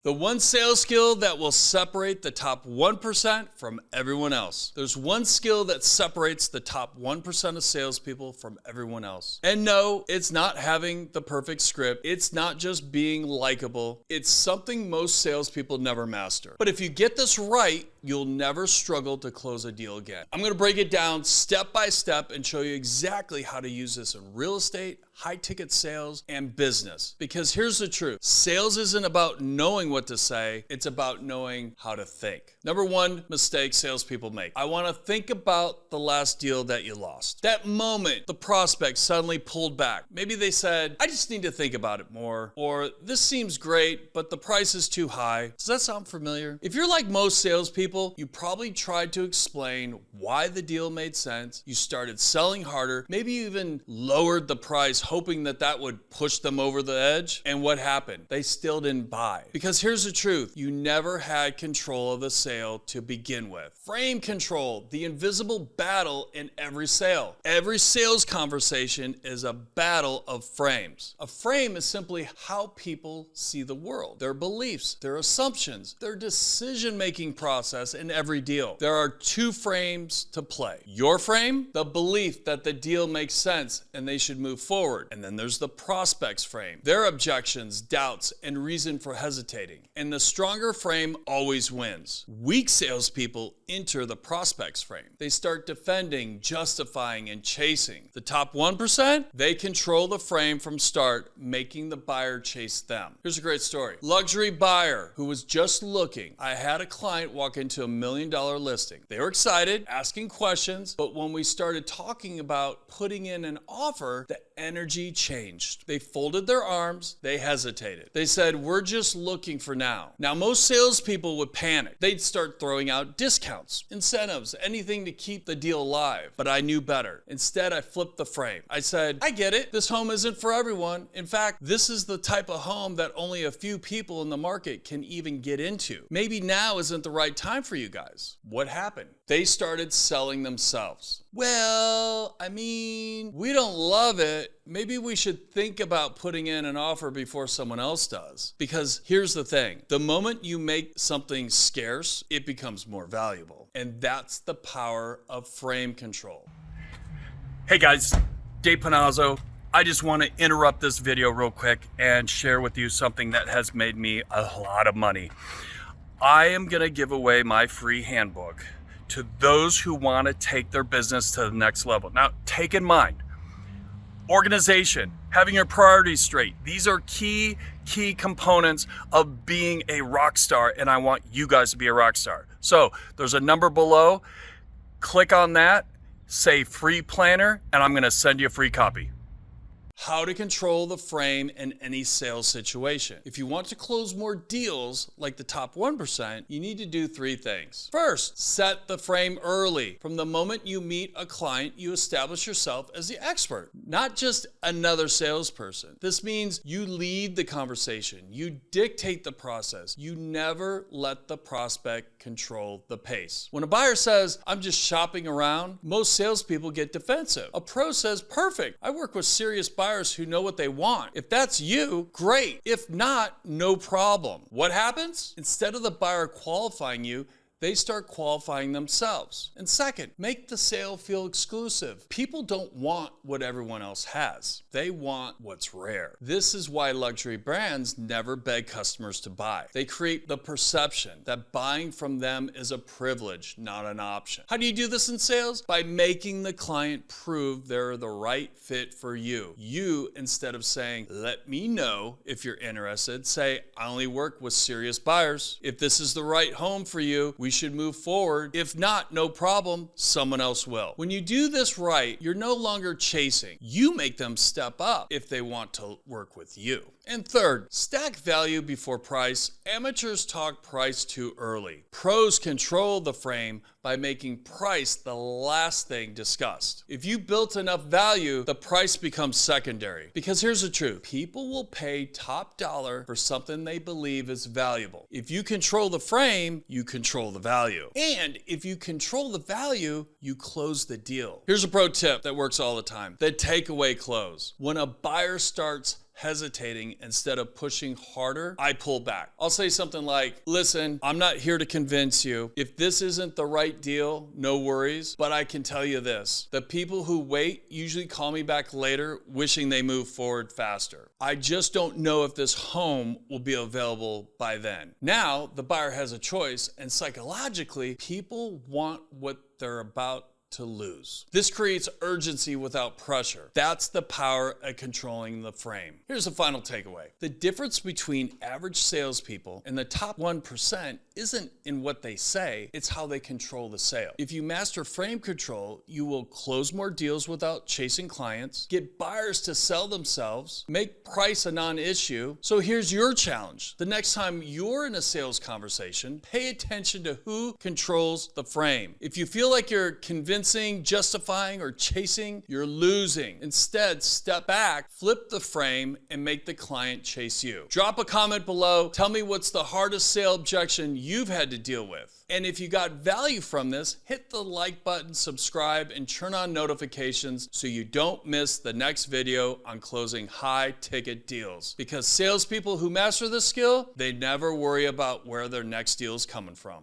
The one sales skill that will separate the top 1% from everyone else. There's one skill that separates the top 1% of salespeople from everyone else. And no, it's not having the perfect script. It's not just being likable. It's something most salespeople never master. But if you get this right, you'll never struggle to close a deal again. I'm going to break it down step by step and show you exactly how to use this in real estate, high-ticket sales, and business. Because here's the truth. Sales isn't about knowing what to say. It's about knowing how to think. Number one mistake salespeople make. I want to think about the last deal that you lost. That moment the prospect suddenly pulled back. Maybe they said, I just need to think about it more. Or this seems great, but the price is too high. Does that sound familiar? If you're like most salespeople, you probably tried to explain why the deal made sense. You started selling harder. Maybe you even lowered the price, hoping that that would push them over the edge. And what happened? They still didn't buy. Because here's the truth. You never had control of the sale to begin with. Frame control, the invisible battle in every sale. Every sales conversation is a battle of frames. A frame is simply how people see the world, their beliefs, their assumptions, their decision-making process in every deal. There are two frames to play. Your frame, the belief that the deal makes sense and they should move forward. And then there's the prospect's frame, their objections, doubts, and reason for hesitating. And the stronger frame always wins. Weak salespeople enter the prospect's frame. They start defending, justifying, and chasing. The top 1%, they control the frame from start, making the buyer chase them. Here's a great story. Luxury buyer who was just looking. I had a client walk into a $1 million listing. They were excited, asking questions, but when we started talking about putting in an offer, the energy changed. They folded their arms, they hesitated. They said, we're just looking for now. Now, most salespeople would panic. They'd start throwing out discounts, incentives, anything to keep the deal alive. But I knew better. Instead, I flipped the frame. I said, I get it. This home isn't for everyone. In fact, this is the type of home that only a few people in the market can even get into. Maybe now isn't the right time for you guys. What happened? They started selling themselves. Well, I mean, we don't love it. Maybe we should think about putting in an offer before someone else does. Because here's the thing. The moment you make something scarce, it becomes more valuable. And that's the power of frame control. Hey guys, Dave Panozzo. I just want to interrupt this video real quick and share with you something that has made me a lot of money. I am going to give away my free handbook to those who want to take their business to the next level. Now, take in mind, organization, having your priorities straight. These are key components of being a rock star, and I want you guys to be a rock star. So there's a number below. Click on that, say free planner, and I'm going to send you a free copy. How to control the frame in any sales situation. If you want to close more deals like the top 1%, you need to do three things. First, set the frame early. From the moment you meet a client, you establish yourself as the expert, not just another salesperson. This means you lead the conversation. You dictate the process. You never let the prospect control the pace. When a buyer says, I'm just shopping around, most salespeople get defensive. A pro says, perfect. I work with serious buyers who know what they want. If that's you, great. If not, no problem. What happens? Instead of the buyer qualifying you, they start qualifying themselves. And second, make the sale feel exclusive. People don't want what everyone else has. They want what's rare. This is why luxury brands never beg customers to buy. They create the perception that buying from them is a privilege, not an option. How do you do this in sales? By making the client prove they're the right fit for you. You, instead of saying, let me know if you're interested, say, I only work with serious buyers. If this is the right home for you, we should move forward. If not, no problem, someone else will. When you do this right, you're no longer chasing. You make them step up if they want to work with you. And third, stack value before price. Amateurs talk price too early. Pros control the frame by making price the last thing discussed. If you built enough value, the price becomes secondary. Because here's the truth. People will pay top dollar for something they believe is valuable. If you control the frame, you control the value. And if you control the value, you close the deal. Here's a pro tip that works all the time. The takeaway close. When a buyer starts hesitating instead of pushing harder, I pull back. I'll say something like, listen, I'm not here to convince you. If this isn't the right deal, no worries, but I can tell you this. The people who wait usually call me back later wishing they moved forward faster. I just don't know if this home will be available by then. Now, the buyer has a choice, and psychologically, people want what they're about to lose. This creates urgency without pressure. That's the power of controlling the frame. Here's the final takeaway. The difference between average salespeople and the top 1% isn't in what they say, it's how they control the sale. If you master frame control, you will close more deals without chasing clients, get buyers to sell themselves, make price a non-issue. So here's your challenge. The next time you're in a sales conversation, pay attention to who controls the frame. If you feel like you're convincing, justifying, or chasing, you're losing. Instead, step back, flip the frame, and make the client chase you. Drop a comment below. Tell me what's the hardest sale objection you've had to deal with. And if you got value from this, hit the like button, subscribe, and turn on notifications so you don't miss the next video on closing high-ticket deals. Because salespeople who master this skill, they never worry about where their next deal is coming from.